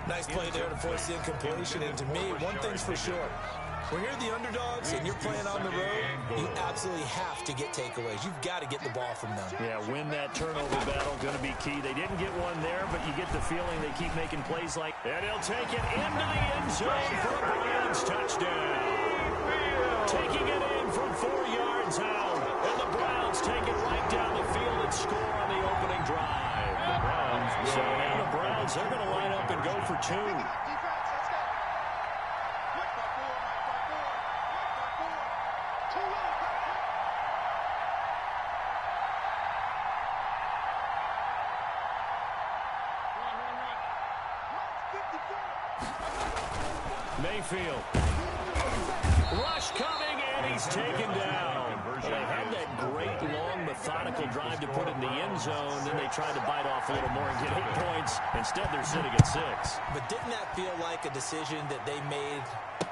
Nice play there to force the incompletion. And to me, one thing's for sure. When you're the underdogs and you're playing on the road, you absolutely have to get takeaways. You've got to get the ball from them. Yeah, win that turnover battle, going to be key. They didn't get one there, but you get the feeling they keep making plays like... And he'll take it into the end zone for a Browns touchdown. Taking it in from 4 yards out. And the Browns take it right down the field and score on the opening drive. So now the Browns, they're going to line up and go for 2. Mayfield. Rush coming, and he's taken down. They had that great, long, methodical drive to put it in the end zone. Then they tried to bite off a little more and get 8 points. Instead, they're sitting at 6. But didn't that feel like a decision that they made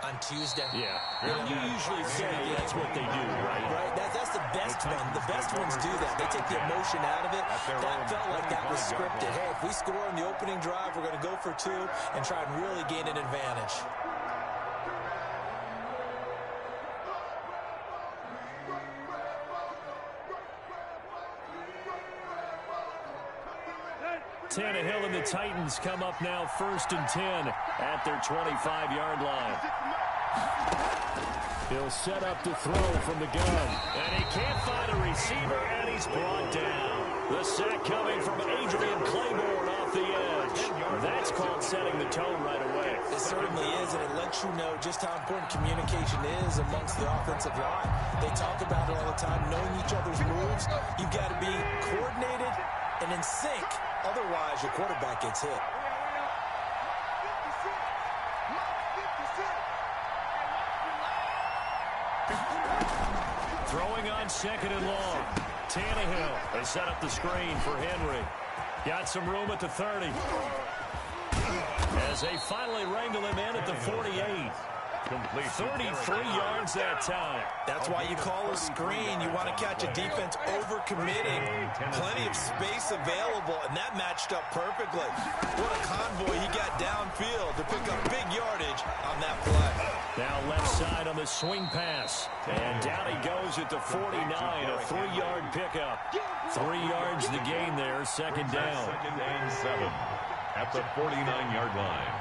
on Tuesday? Yeah. You usually say that's what they do, right? Right. That's the best one. The best ones do that. They take the emotion out of it. That felt like that was scripted. Hey, if we score in the opening drive, we're going to go for 2 and try and really gain an advantage. Tannehill and the Titans come up now 1st and 10 at their 25-yard line. He'll set up to throw from the gun. And he can't find a receiver, and he's brought down. The sack coming from Adrian Claiborne off the edge. That's called setting the tone right away. It certainly is, and it lets you know just how important communication is amongst the offensive line. They talk about it all the time, knowing each other's moves. You've got to be coordinated and in sync. Otherwise, your quarterback gets hit. Throwing on 2nd and long. Tannehill has set up the screen for Henry. Got some room at the 30. As they finally wrangle him in at the 48. 33 yards that time. That's why you call a screen. You want to catch a defense over-committing. Plenty of space available, and that matched up perfectly. What a convoy he got downfield to pick up big yardage on that play. Now left side on the swing pass. And down he goes at the 49, a 3-yard pickup. 3 yards the gain there, 2nd down. 2nd and 7 at the 49-yard line.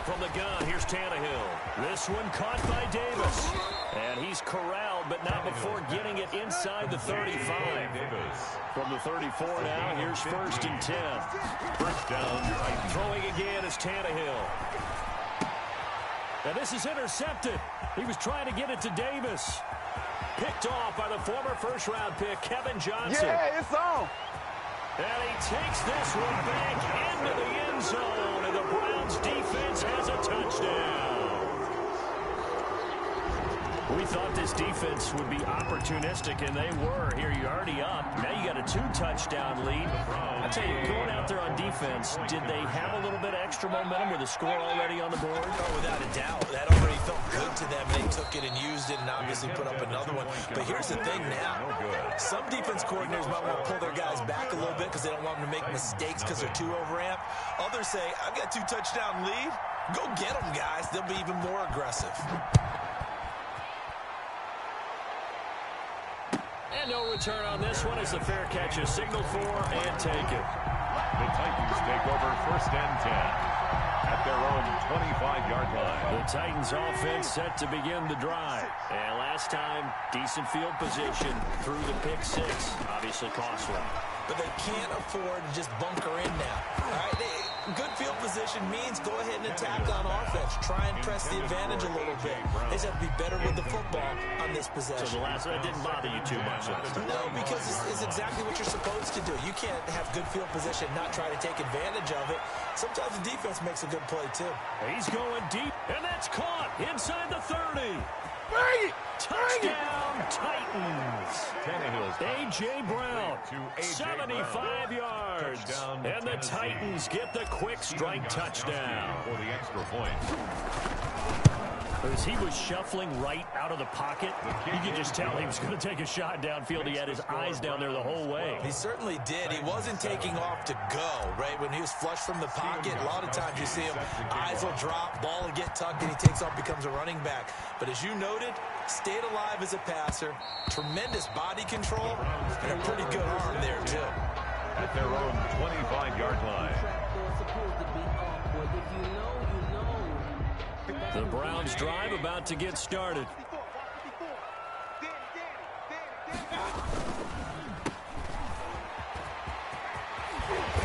From the gun, here's Tannehill. This one caught by Davis. And he's corralled, but not before getting it inside the 35. From the 34 now, here's 1st and 10. 1st down. Throwing again is Tannehill. Now this is intercepted. He was trying to get it to Davis. Picked off by the former 1st-round pick, Kevin Johnson. Yeah, it's on. And he takes this one back into the end zone, and the Browns defense has a touchdown. We thought this defense would be opportunistic, and they were. Here, you're already up. Now you got a 2-touchdown lead. I tell you, going out there on defense, did they have a little bit of extra momentum with a score already on the board? Oh, without a doubt. That already felt good to them. They took it and used it and obviously put up another one. But here's the thing now. Some defense coordinators might want to pull their guys back a little bit because they don't want them to make mistakes because they're too overamped. Others say, I've got a 2-touchdown lead. Go get them, guys. They'll be even more aggressive. And no return on this one as the fair catch is signaled for and taken. The Titans take over 1st and 10 at their own 25-yard line. The Titans offense set to begin the drive. And last time, decent field position through the pick 6. Obviously costly. But they can't afford to just bunker in now. All right, good field position means go ahead and attack on offense. Try and press the advantage a little bit. They just have to be better with the football on this possession. So the last one didn't bother you too much. No, because it's exactly what you're supposed to do. You can't have good field position and not try to take advantage of it. Sometimes the defense makes a good play, too. He's going deep, and that's caught inside the 30. Touchdown, Titans. A.J. Brown, 75 yards. And the Titans get the quick strike touchdown. For the extra point. As he was shuffling right out of the pocket, you could just tell he was going to take a shot downfield. He had his eyes down there the whole way. He certainly did. He wasn't taking off to go, right? When he was flush from the pocket, a lot of times you see him, eyes will drop, ball will get tucked, and he takes off, becomes a running back. But as you noted, stayed alive as a passer, tremendous body control, and a pretty good arm there, too. At their own 25-yard line. The Browns drive about to get started.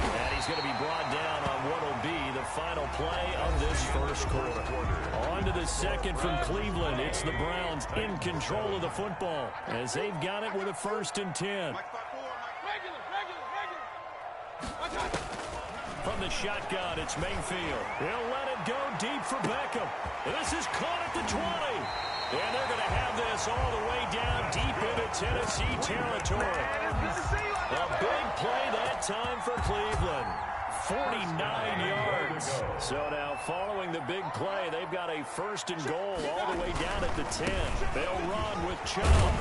And he's going to be brought down on what will be the final play of this first quarter. On to the second from Cleveland. It's the Browns in control of the football as they've got it with a 1st and 10. From the shotgun, it's Mayfield. He'll let it go deep for Beckham. This is caught at the 20. And they're going to have this all the way down deep into Tennessee territory. A big play that time for Cleveland. 49 yards. So now following the big play, they've got a 1st and goal all the way down at the 10. They'll run with Chubb.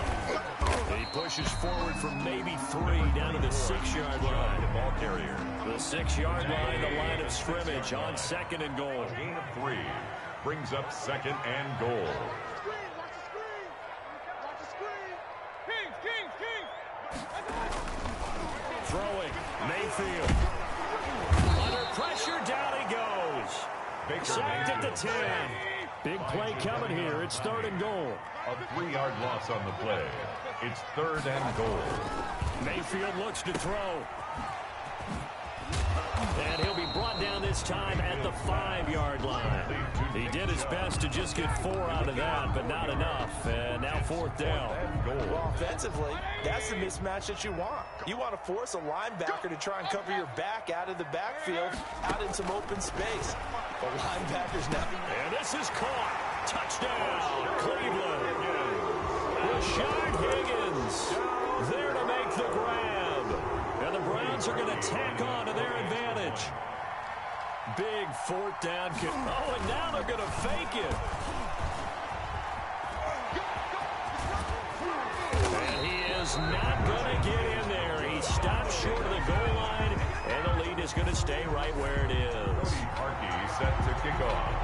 He pushes forward for maybe 3 down to the 6-yard line. Ball carrier. The 6-yard line, the line of scrimmage on 2nd and goal. A gain of 3 brings up 2nd and goal. Throwing, Mayfield. Under pressure, down he goes. Sacked at the 10. Big play coming here. It's 3rd and goal. A 3-yard loss on the play. It's 3rd and goal. Mayfield looks to throw. And he'll be brought down this time at the 5-yard line. He did his best to just get 4 out of that, but not enough. And now 4th down. Well, offensively, that's the mismatch that you want. You want to force a linebacker to try and cover your back out of the backfield, out in some open space. The linebacker's now. And this is caught. Touchdown, Cleveland. Rashard Higgins there to make the grab. And the Browns are going to tack on to their advantage. Big 4th down. Oh, and now they're going to fake it. And he is not going to get in there. He stopped short of the goal line, and the lead is going to stay right where it is. Parkey set to kick off.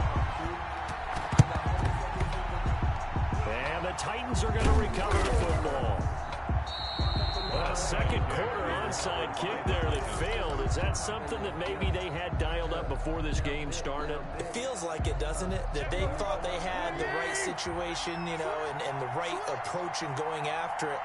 And the Titans are going to recover the football. A 2nd quarter onside kick there that failed. Is that something that maybe they had dialed up before this game started? It feels like it, doesn't it? That they thought they had the right situation, you know, and the right approach in going after it.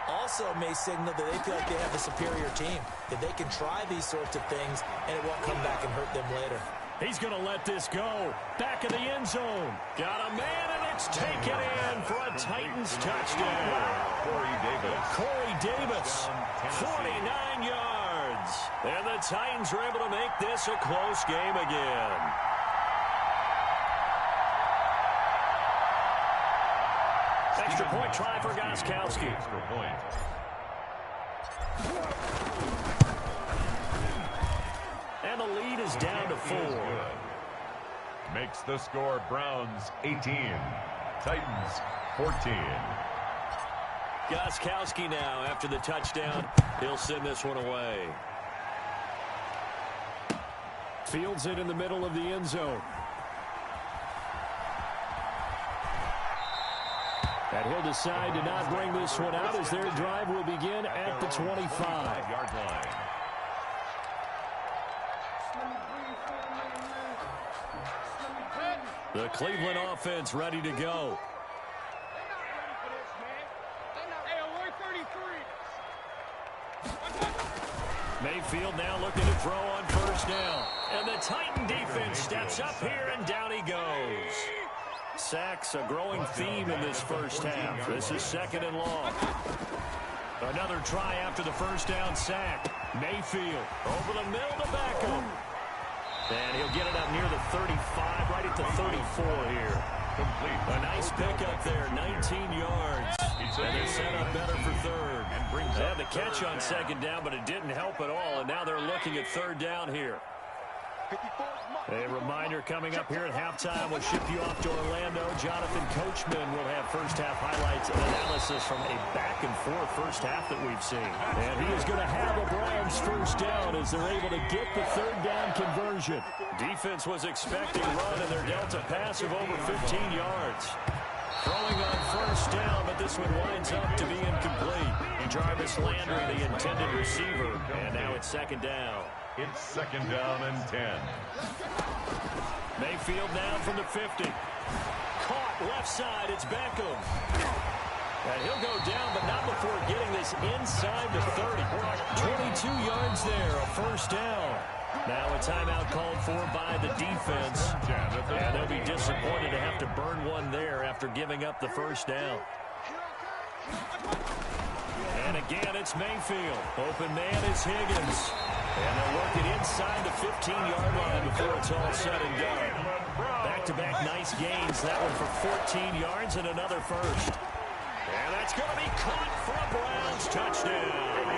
Also may signal that they feel like they have the superior team, that they can try these sorts of things, and it won't come back and hurt them later. He's going to let this go. Back of the end zone. Got a man, and it's taken in for a Titans touchdown. Corey Davis, 49 yards. And the Titans are able to make this a close game again. Extra point try for Gostkowski. Extra point. And the lead is down to 4. Makes the score Browns 18, Titans 14. Gostkowski now after the touchdown. He'll send this one away. Fields it in the middle of the end zone. And he'll decide to not bring this one out as their drive will begin at the 25-yard line. The Cleveland offense ready to go. Mayfield now looking to throw on 1st down. And the Titan defense steps up here, and down he goes. Sacks a growing theme in this first half. This is 2nd and long. Another try after the 1st down sack. Mayfield over the middle to Beckham. And he'll get it up near the 35, right at the 34 here. Complete. A nice pickup there, 19 yards. And they're set up better for 3rd. They had the catch on 2nd down, but it didn't help at all. And now they're looking at 3rd down here. A reminder coming up here at halftime. We'll ship you off to Orlando. Jonathan Coachman will have first-half highlights and analysis from a back-and-forth first half that we've seen. And he is going to have a Browns first down as they're able to get the third down conversion. Defense was expecting run, and their Delta pass of over 15 yards. Throwing on first down, but this one winds up to be incomplete. Jarvis Landry, the intended receiver, and now it's second down. It's second down and 10. Mayfield now from the 50. Caught left side. It's Beckham. And he'll go down, but not before getting this inside the 30. 22 yards there, a first down. Now a timeout called for by the defense. And they'll be disappointed to have to burn one there after giving up the first down. And again, it's Mayfield. Open man is Higgins. And they'll work it inside the 15-yard line before it's all said and done. Back-to-back nice gains. That one for 14 yards and another first. And that's going to be caught for a Browns touchdown.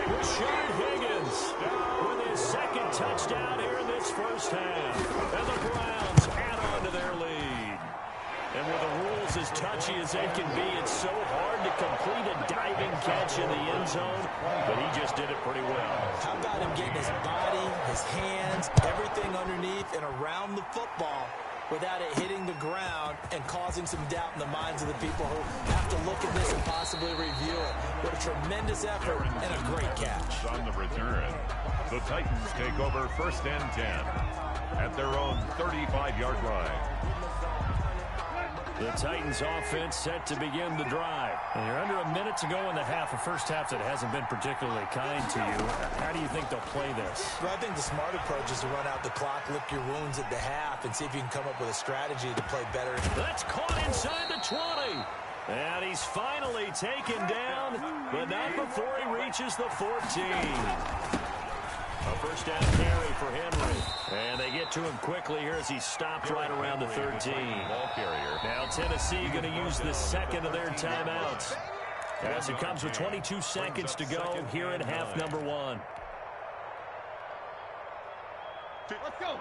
Rashard Higgins with his second touchdown here in this first half. And the Browns add on to their lead. And with the rules as touchy as they can be, it's so hard to complete a diving catch in the end zone, but he just did it pretty well. How about him getting his body, his hands, everything underneath and around the football without it hitting the ground and causing some doubt in the minds of the people who have to look at this and possibly review it. What a tremendous effort and a great catch. On the return, the Titans take over first and 10 at their own 35-yard line. The Titans offense set to begin the drive. And you're under a minute to go in the half, a first half that hasn't been particularly kind to you. How do you think they'll play this? Well, I think the smart approach is to run out the clock, lick your wounds at the half, and see if you can come up with a strategy to play better. That's caught inside the 20. And he's finally taken down, but not before he reaches the 14. A first down carry for Henry. And they get to him quickly here as he stopped right around the 13. Ball carrier. Now Tennessee going to use the second of their timeouts. As it comes with 22 seconds to go here in half number one. Let's go. 30.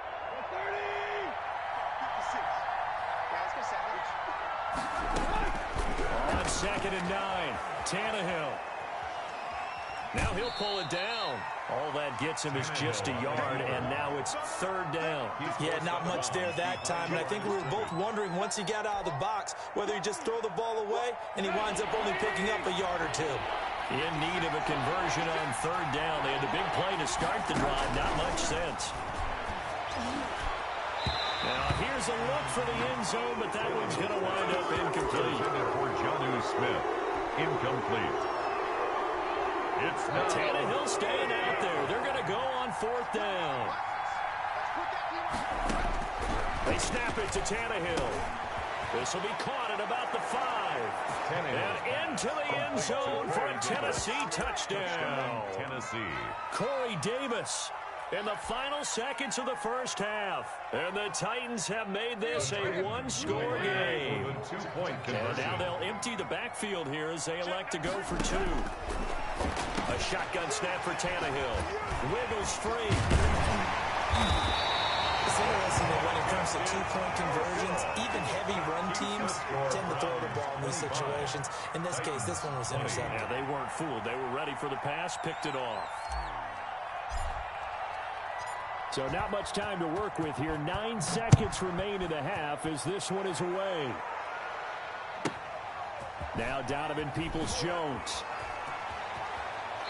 56. On second and 9, Tannehill. Now he'll pull it down. All that gets him is just a yard, and now it's third down. Yeah, not much there that time, and I think we were both wondering once he got out of the box whether he just throw the ball away, and he winds up only picking up a yard or two. In need of a conversion on third down. They had a big play to start the drive, not much sense. Now here's a look for the end zone, but that one's going to wind up incomplete. For Jonnu Smith, incomplete. It's Tannehill staying out there. They're going to go on fourth down. They snap it to Tannehill. This will be caught at about the 5. And into the end zone for a Tennessee touchdown. Tennessee. Corey Davis in the final seconds of the first half. And the Titans have made this a one-score game. And now they'll empty the backfield here as they elect to go for 2. A shotgun snap for Tannehill. Wiggles free. It's interesting that when it comes to two-point conversions, even heavy run teams tend to throw the ball in these situations. In this case, this one was intercepted. Yeah, they weren't fooled. They were ready for the pass, picked it off. So not much time to work with here. 9 seconds remain in the half as this one is away. Now Donovan Peoples-Jones.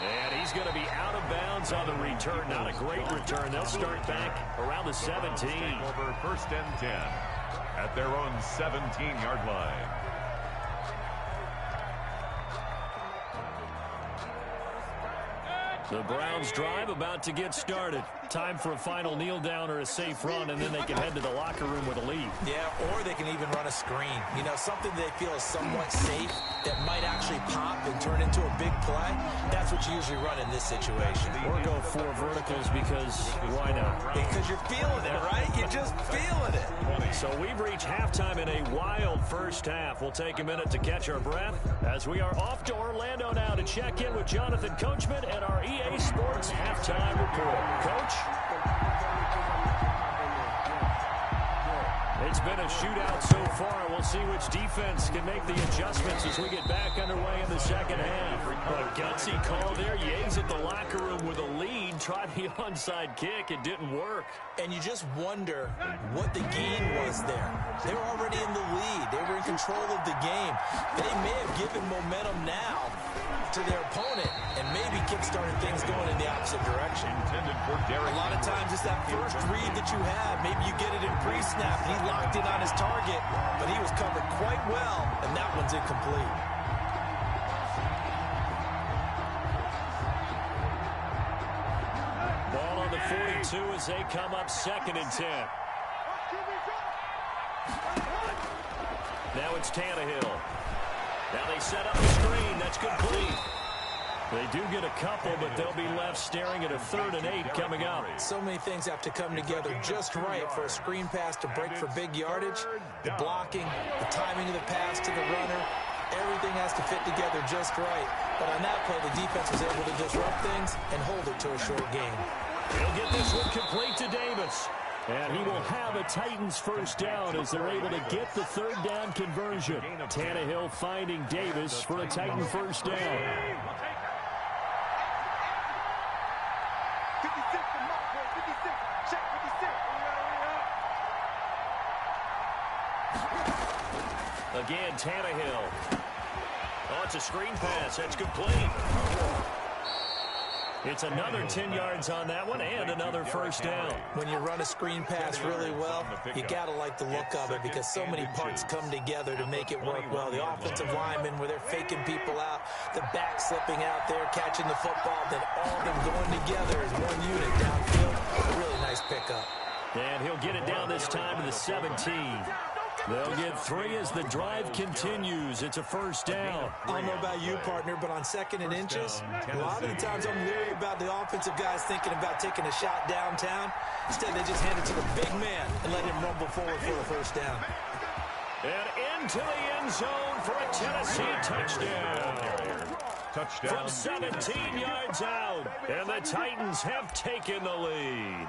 And he's going to be out of bounds on the return. Not a great return. They'll start back around the 17. Over first and 10 at their own 17-yard line. The Browns drive about to get started. Time for a final kneel down or a safe run, and then they can head to the locker room with a lead. Yeah, or they can even run a screen. You know, something they feel is somewhat safe that might actually pop and turn into a big play. That's what you usually run in this situation. Or go 4 verticals because why not? Because you're feeling it, right? You're just feeling it. So we've reached halftime in a wild first half. We'll take a minute to catch our breath as we are off to Orlando now to check in with Jonathan Coachman and our EA Sports halftime report. Coach? shootout so far. We'll see which defense can make the adjustments as we get back underway in the second half. A gutsy call there. You exit the locker room with a lead. Tried the onside kick. It didn't work. And you just wonder what the gain was there. They were already in the lead. They were in control of the game. They may have given momentum now to their opponent and maybe kick-started things going in the opposite direction. A lot of times it's that first read that you have. Maybe you get it in pre-snap. He locked in on his target, but he was covered quite well, and that one's incomplete. Ball on the 42 as they come up 2nd and 10. Now it's Tannehill. Now they set up the screen. That's complete. They do get a couple, but they'll be left staring at a 3rd and 8 coming up. So many things have to come together just right for a screen pass to break for big yardage. The blocking, the timing of the pass to the runner, everything has to fit together just right. But on that play, the defense was able to disrupt things and hold it to a short game. He'll get this one complete to Davis. And he will have a Titans first down as they're able to get the 3rd down conversion. Tannehill finding Davis for a Titan first down. Again, Tannehill. Oh, it's a screen pass. That's complete. It's another 10 yards on that one and another first down. When you run a screen pass really well, you got to like the look of it because so many parts come together to make it work well. The offensive linemen where they're faking people out, the back slipping out there, catching the football, then all of them going together as one unit downfield. A really nice pickup. And he'll get it down this time to the 17. They'll get 3 as the drive continues. It's a first down. I don't know about you, partner, but on 2nd and inches, a lot of the times I'm leery about the offensive guys thinking about taking a shot downtown. Instead, they just hand it to the big man and let him rumble forward for a first down. And into the end zone for a Tennessee touchdown. From 17 yards out. And the Titans have taken the lead.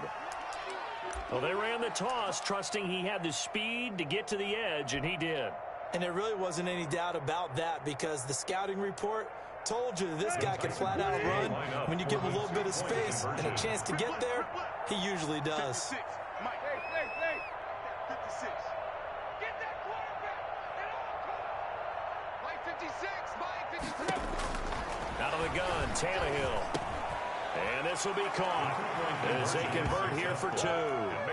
Well, they ran the toss, trusting he had the speed to get to the edge, and he did. And there really wasn't any doubt about that because the scouting report told you that this guy could flat out run. When you give him a little bit of space and a chance to get there, he usually does. Out of the gun, Tannehill. And this will be caught as they convert here for 2.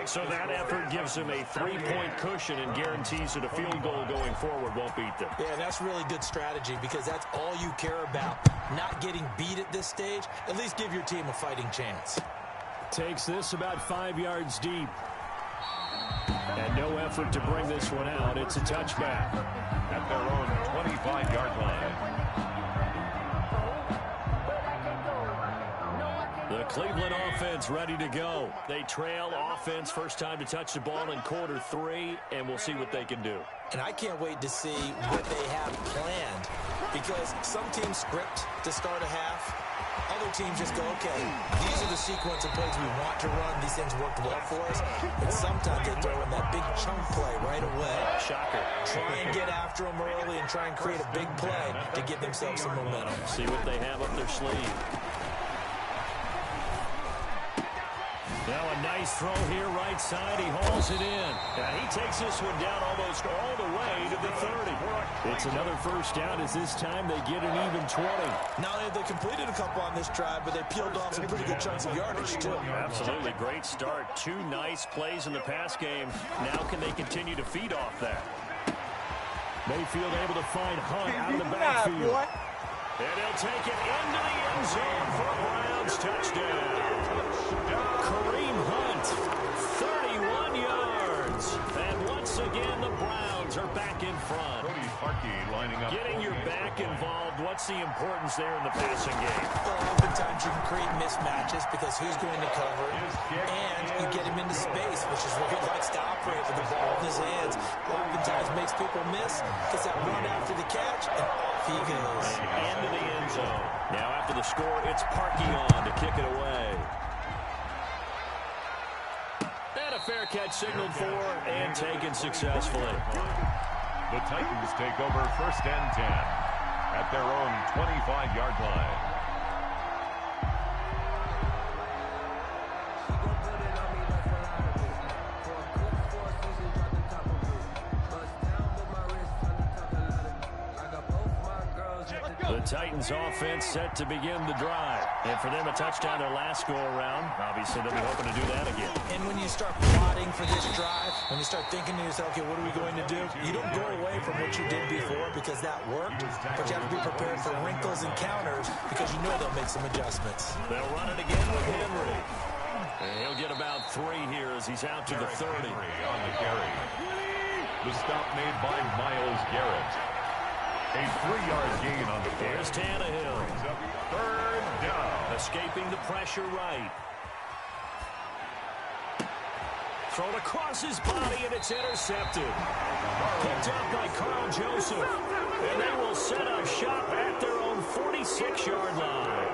So that effort gives them a 3-point cushion and guarantees that a field goal going forward won't beat them. Yeah, that's really good strategy because that's all you care about. Not getting beat at this stage. At least give your team a fighting chance. Takes this about 5 yards deep. And no effort to bring this one out. It's a touchback. At their own 25-yard line. The Cleveland offense ready to go. They trail offense, first time to touch the ball in quarter 3, and we'll see what they can do. And I can't wait to see what they have planned because some teams script to start a half. Other teams just go, okay, these are the sequence of plays we want to run. These things worked well for us. And sometimes they throw in that big chunk play right away. Shocker. Try and get after them early and try and create a big play to give themselves some momentum. See what they have up their sleeve. Now a nice throw here, right side. He hauls it in. And he takes this one down almost all the way to the 30. It's another first down as this time they get an even 20. Not only have they completed a couple on this drive, but they peeled off some pretty good chunks of yardage, too. Absolutely. Great start. 2 nice plays in the pass game. Now can they continue to feed off that? Mayfield able to find Hunt out of the backfield. And he'll take it into the end zone for a Browns touchdown. Kareem Hunt, 31 yards. And once again, the Browns are back in front. Getting your back involved, what's the importance there in the passing game? Well, oftentimes you can create mismatches because who's going to cover, and you get him into space, which is where he likes to operate with the ball in his hands. Oftentimes makes people miss, gets that run after the catch, and off he goes. And into the end zone. Now after the score, it's Parkey on to kick it away. And a fair catch signaled for and taken successfully. The Titans take over 1st and 10 at their own 25-yard line. The Titans offense set to begin the drive. And for them, a touchdown their last go-around. Obviously, they'll be hoping to do that again. And when you start plotting for this drive, when you start thinking to yourself, okay, what are we going to do? You don't go away from what you did before because that worked, but you have to be prepared for wrinkles and counters because you know they'll make some adjustments. They'll run it again with Henry. And he'll get about 3 here as he's out to the 30. On the carry. The stop made by Myles Garrett. A 3-yard gain on the play. Here's Tannehill. 3rd down. Escaping the pressure right. Thrown across his body, and it's intercepted. Picked up by Carl Joseph. And they will set up shop at their own 46-yard line.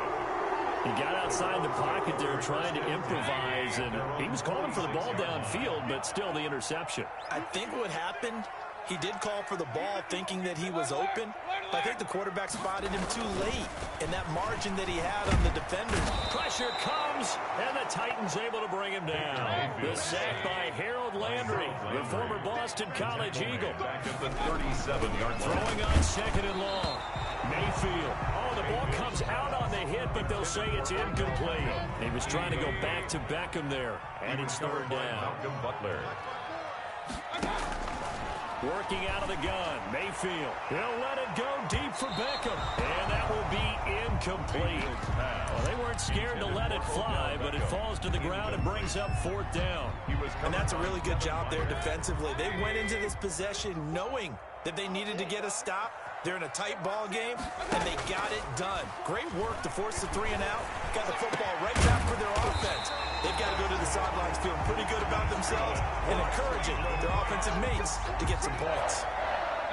He got outside the pocket there trying to improvise, and he was calling for the ball downfield, but still the interception. I think what happened, he did call for the ball thinking that he was open, but I think the quarterback spotted him too late in that margin that he had on the defender. Pressure comes, and the Titans able to bring him down. The sack by Harold Landry, the former Boston College Eagle. Back at the 37-yard line. Throwing on 2nd and long. Mayfield. Oh, the ball comes out on the hit, but they'll say it's incomplete. He was trying to go back to Beckham there, and it's 3rd down. Malcolm Butler. Working out of the gun, Mayfield. He'll let it go deep for Beckham. And that will be incomplete. Well, they weren't scared to let it fly, but it falls to the ground and brings up 4th down. And that's a really good job there defensively. They went into this possession knowing that they needed to get a stop. They're in a tight ball game, and they got it done. Great work to force the 3 and out. Got the football right back for their offense. They've got to go to the sidelines feeling pretty good about themselves and encouraging their offensive mates to get some points.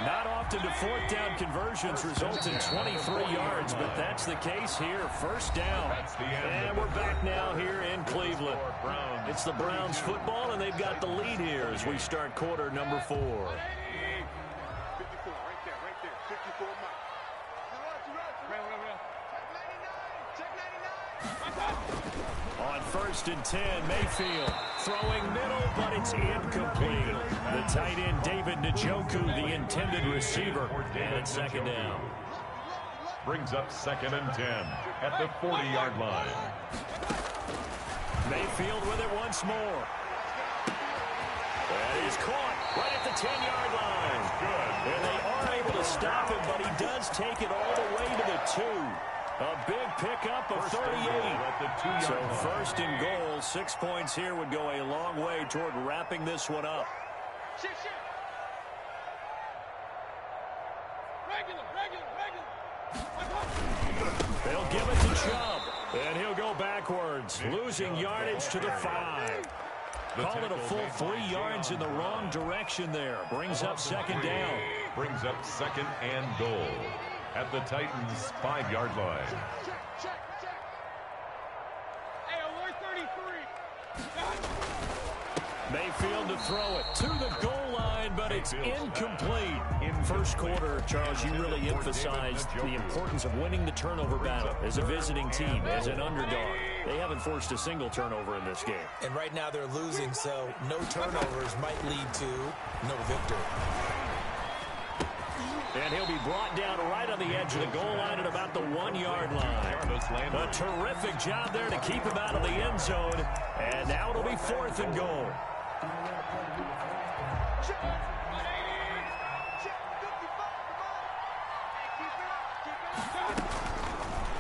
Not often do 4th down conversions result in 23 yards, but that's the case here. 1st down. And we're back now here in Cleveland. It's the Browns football, and they've got the lead here as we start quarter number 4. On 1st and 10, Mayfield throwing middle, but it's incomplete. The tight end, David Njoku, the intended receiver, and it's 2nd down. Brings up 2nd and 10 at the 40-yard line. Mayfield with it once more. And he's caught right at the 10-yard line. And they are able to stop him, but he does take it all the way to the 2. A big pickup of 38. So 1st and goal, 6 points here would go a long way toward wrapping this one up. They'll give it to Chubb, and he'll go backwards, losing yardage to the 5. Call it a full 3 yards in the wrong direction there. Brings up 2nd down. Brings up 2nd and goal at the Titans' 5-yard line. Mayfield to throw it to the goal line, but it's incomplete. In first quarter, Charles, you really emphasized the importance of winning the turnover battle as a visiting team, as an underdog. They haven't forced a single turnover in this game. And right now they're losing, so no turnovers might lead to no victory. And he'll be brought down right on the edge of the goal line at about the 1-yard line. A terrific job there to keep him out of the end zone. And now it'll be 4th and goal.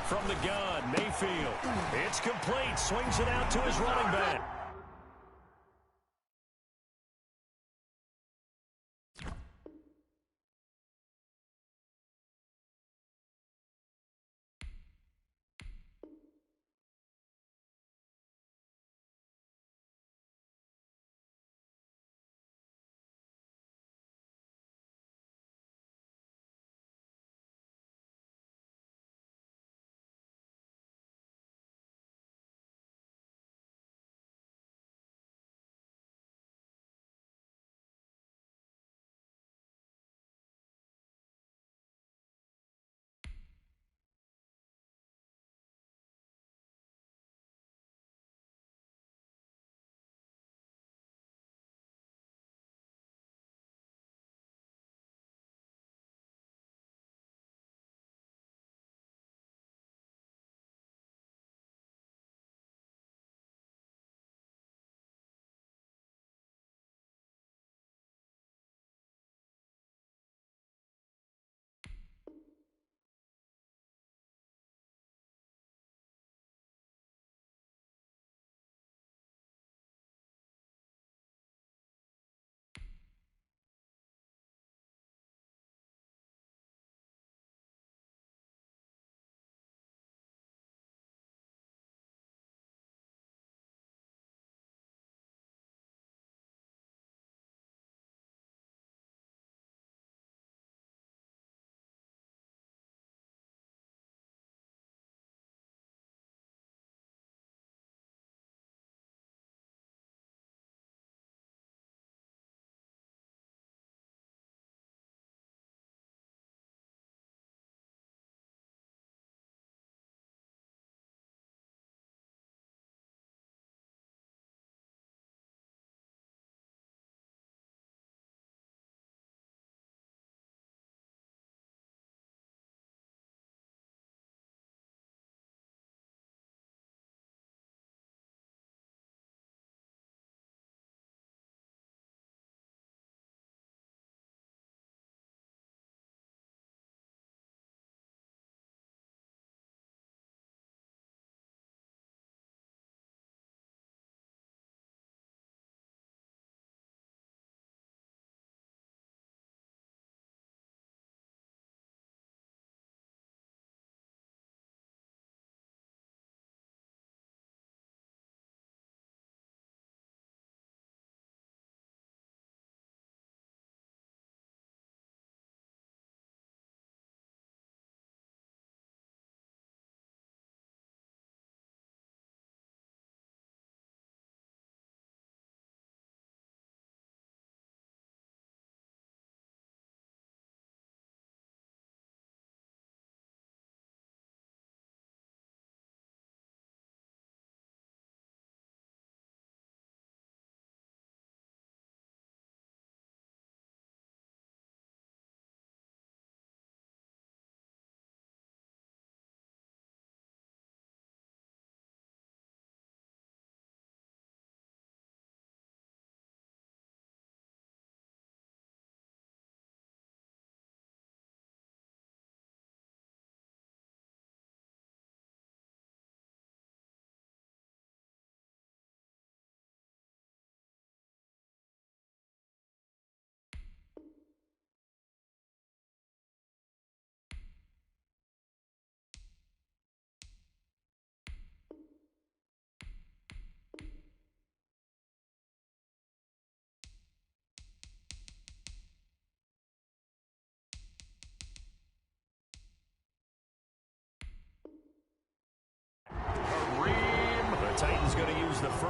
From the gun, Mayfield. It's complete. Swings it out to his running back.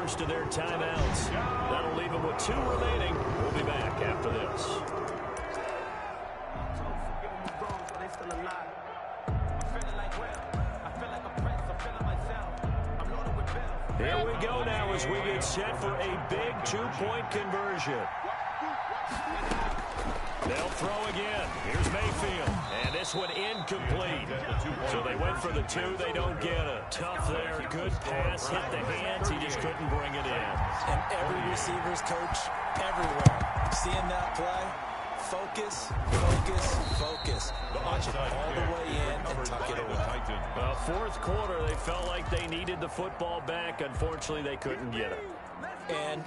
first of their timeouts. That'll leave them with 2 remaining. We'll be back after this. Here we go now as we get set for a big 2-point conversion. They'll throw again. Here's Mayfield. And this one incomplete. So they went for the 2. They don't get it. Tough there. Good pass. Hit the hands. He just couldn't bring it in. And every receiver's coach everywhere. Seeing that play, focus, focus, focus. Watch it all the way in and tuck it away. Fourth quarter, they felt like they needed the football back. Unfortunately, they couldn't get it. And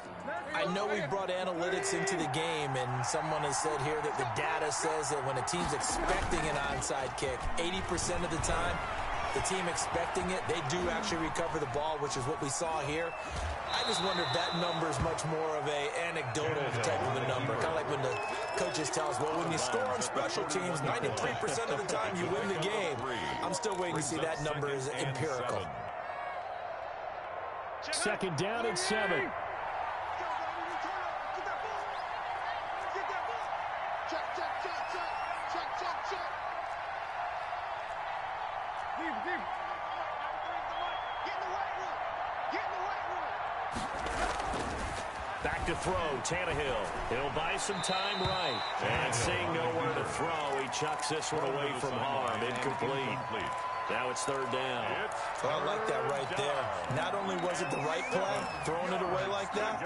I know we brought analytics into the game, and someone has said here that the data says that when a team's expecting an onside kick, 80% of the time, the team expecting it, they do actually recover the ball, which is what we saw here. I just wonder if that number is much more of a anecdotal type of a number. Kind of like when the coaches tell us, well, when you score on special teams, 93% of the time you win the game. I'm still waiting to see that number is empirical. Second down and 7. Back to throw, Tannehill. He'll buy some time right. And seeing nowhere to throw, he chucks this one away from harm. Incomplete. Now it's third down. Well, I like that right there. Not only was it the right play, throwing it away like that,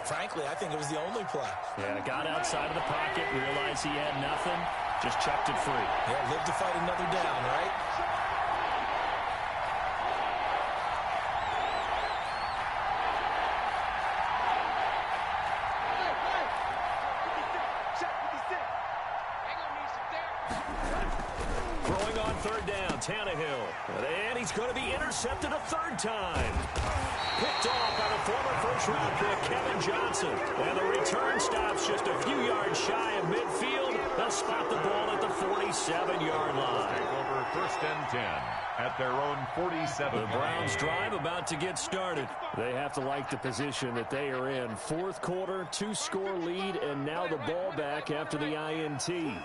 frankly, I think it was the only play. Yeah, got outside of the pocket, realized he had nothing, just chucked it free. Yeah, live to fight another down, right? Throwing on third down, Tannehill. And he's going to be intercepted a third time. Picked off by the former first-round pick, Kevin Johnson. And the return stops just a few yards shy of midfield. They'll spot the ball at the 47-yard line. Over first and 10 at their own 47. The Browns drive about to get started. They have to like the position that they are in. Fourth quarter, 2-score lead, and now the ball back after the INT. He's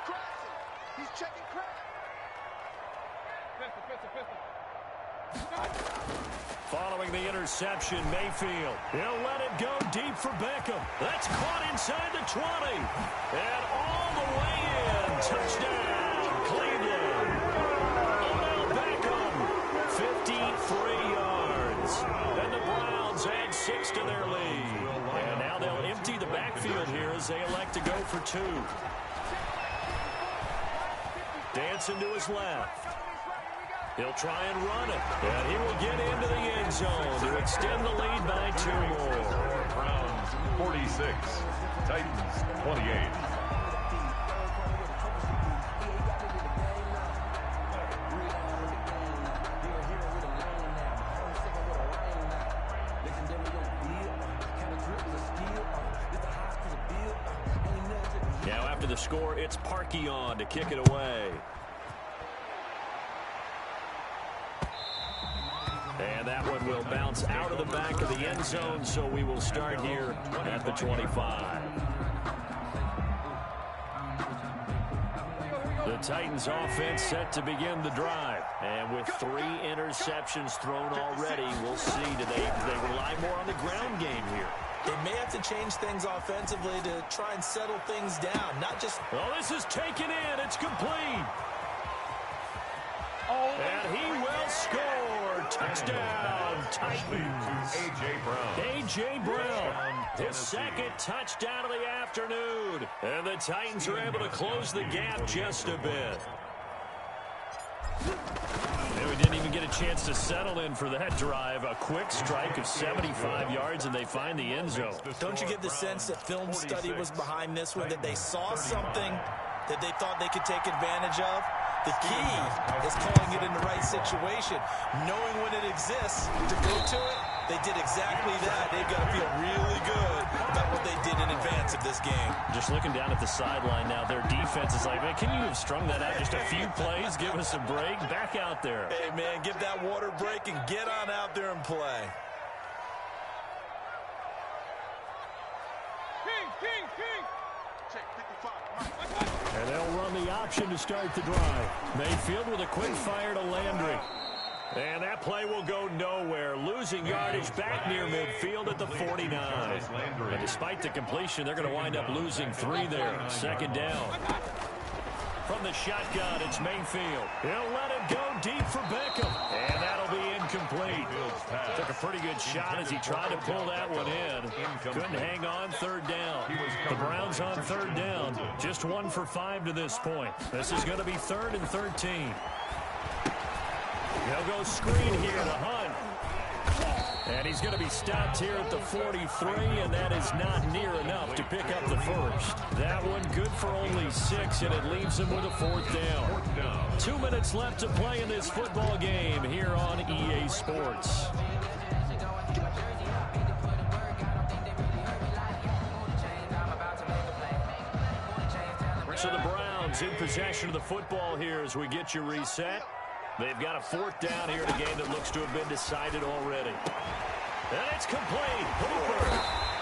crossing. He's checking crack. Following the interception, Mayfield. He'll let it go deep for Beckham. That's caught inside the 20. And all the way in. Touchdown, Cleveland. Odell Beckham, 53 yards. And the Browns add 6 to their lead. And now they'll empty the backfield here as they elect to go for 2. Dancing to his left. He'll try and run it. And he will get into the end zone to extend the lead by 2 more. Browns 46, Titans 28. Now after the score, it's Parkey on to kick it away. And that one will bounce out of the back of the end zone, so we will start here at the 25. The Titans offense set to begin the drive. And with 3 interceptions thrown already, we'll see. Do they rely more on the ground game here? They may have to change things offensively to try and settle things down. Not just... Oh, this is taken in. It's complete. And he will score. Touchdown, Titans. A.J. Brown. A.J. Brown, his second touchdown of the afternoon. And the Titans are able to close the gap just a bit. And we didn't even get a chance to settle in for that drive. A quick strike of 75 yards, and they find the end zone. Don't you get the sense that film study was behind this one, that they saw something that they thought they could take advantage of? The key is calling it in the right situation, knowing when it exists to go to it, They did exactly that. They've got to feel really good about what they did in advance of this game. Just looking down at the sideline now, their defense is like, man, can you have strung that out just a few plays? Give us a break. Back out there. Hey, man, give that water break and get on out there and play. And they'll run the option to start the drive. Mayfield with a quick fire to Landry. And that play will go nowhere. Losing yardage back near midfield at the 49. And despite the completion, they're going to wind up losing 3 there. Second down. From the shotgun, it's Mayfield. He'll let it go deep for Beckham. And that'll be incomplete. Took a pretty good shot as he tried to pull that one in. Couldn't hang on. Third down. The Browns on third down. Just 1 for 5 to this point. This is going to be 3rd and 13. They'll go screen here to Hunt. And he's going to be stopped here at the 43, and that is not near enough to pick up the first. That one good for only 6, and it leaves him with a 4th down. 2 minutes left to play in this football game here on EA Sports. So the Browns in possession of the football here as we get you reset. They've got a 4th down here in a game that looks to have been decided already. And it's complete. Hooper.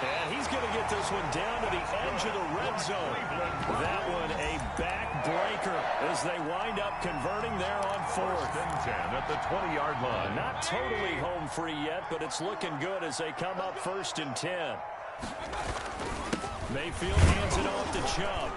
And he's going to get this one down to the edge of the red zone. That one a backbreaker as they wind up converting there on 4th and 10 at the 20-yard line. Not totally home free yet, but it's looking good as they come up 1st and 10. Mayfield hands it off to Chubb.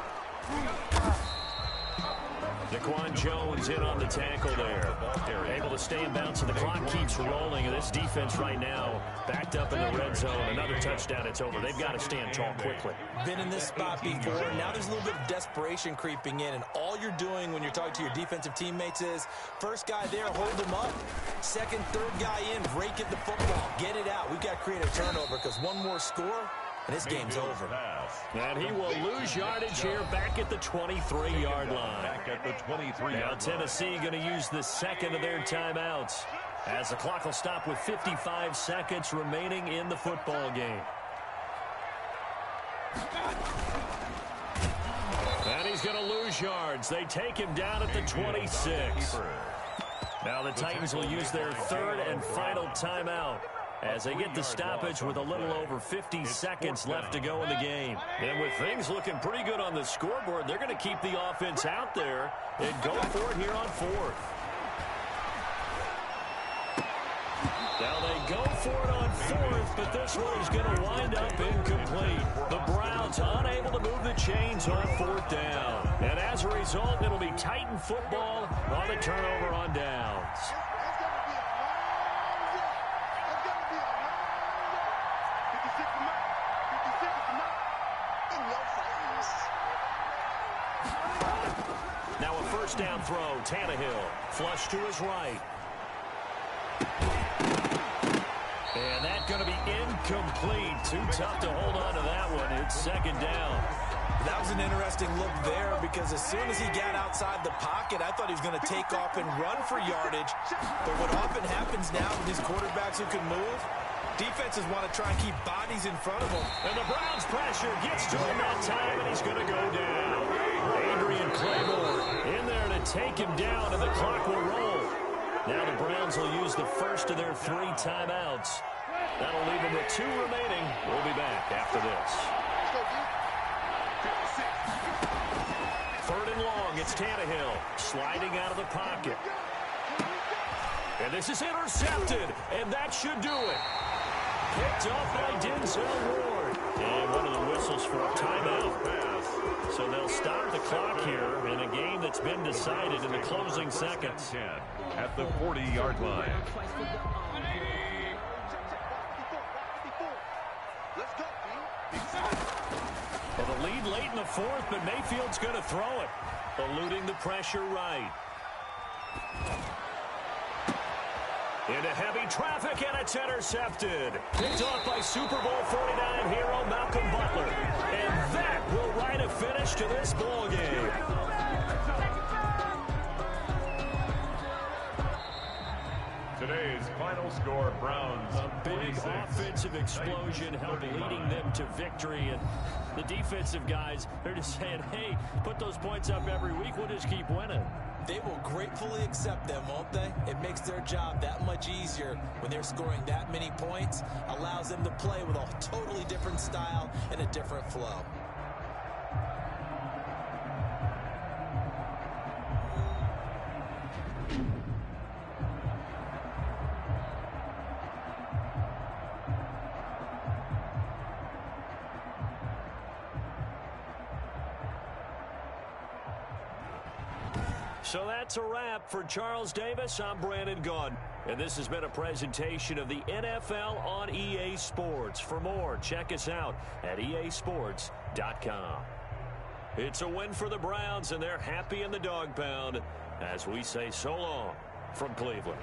Daquan Jones in on the tackle there. They're able to stay in bounds, so the clock keeps rolling. And this defense right now backed up in the red zone. Another touchdown, it's over. They've got to stand tall quickly. Been in this spot before. Now there's a little bit of desperation creeping in. And all you're doing when you're talking to your defensive teammates is, first guy there, hold him up. Second, third guy in, break at the football. Get it out. We've got to create a turnover because one more score, and this game's over. And he will lose yardage here back at the 23-yard line. Back at the 23-yard line. Now Tennessee going to use the second of their timeouts as the clock will stop with 55 seconds remaining in the football game. And he's going to lose yards. They take him down at the 26. Now the Titans will use their 3rd and final timeout as they get the stoppage with a little over 50 seconds left to go in the game. And with things looking pretty good on the scoreboard, they're going to keep the offense out there and go for it here on 4th. Now they go for it on 4th, but this one is going to wind up incomplete. The Browns unable to move the chains on 4th down. And as a result, it'll be Titan football on the turnover on downs. Now a first down throw. Tannehill flush to his right. And that's going to be incomplete. Too tough to hold on to that one. It's 2nd down. That was an interesting look there because as soon as he got outside the pocket, I thought he was going to take off and run for yardage. But what often happens now with these quarterbacks who can move, defenses want to try and keep bodies in front of them. And the Browns pressure gets to him that time, and he's going to go down. Adrian Claymore in there to take him down, and the clock will roll. Now the Browns will use the first of their 3 timeouts. That'll leave them with 2 remaining. We'll be back after this. 3rd and long, it's Tannehill sliding out of the pocket. And this is intercepted, and that should do it. Picked off by Denzel Ward. And one of the whistles for a timeout pass. So they'll stop the clock here in a game that's been decided in the closing seconds. At the 40-yard line. Well, the lead late in the 4th, but Mayfield's going to throw it. Eluding the pressure right. Into heavy traffic, and it's intercepted. Picked off by Super Bowl 49 hero Malcolm Butler. And that will write a finish to this ball game. To Today's final score, Browns A big 46. offensive explosion helped leading them to victory. And the defensive guys, they're just saying, hey, put those points up every week. We'll just keep winning. They will gratefully accept them, won't they? It makes their job that much easier when they're scoring that many points. Allows them to play with a totally different style and a different flow. So that's a wrap for Charles Davis. I'm Brandon Gaudin, and this has been a presentation of the NFL on EA Sports. For more, check us out at easports.com. It's a win for the Browns, and they're happy in the dog pound as we say so long from Cleveland.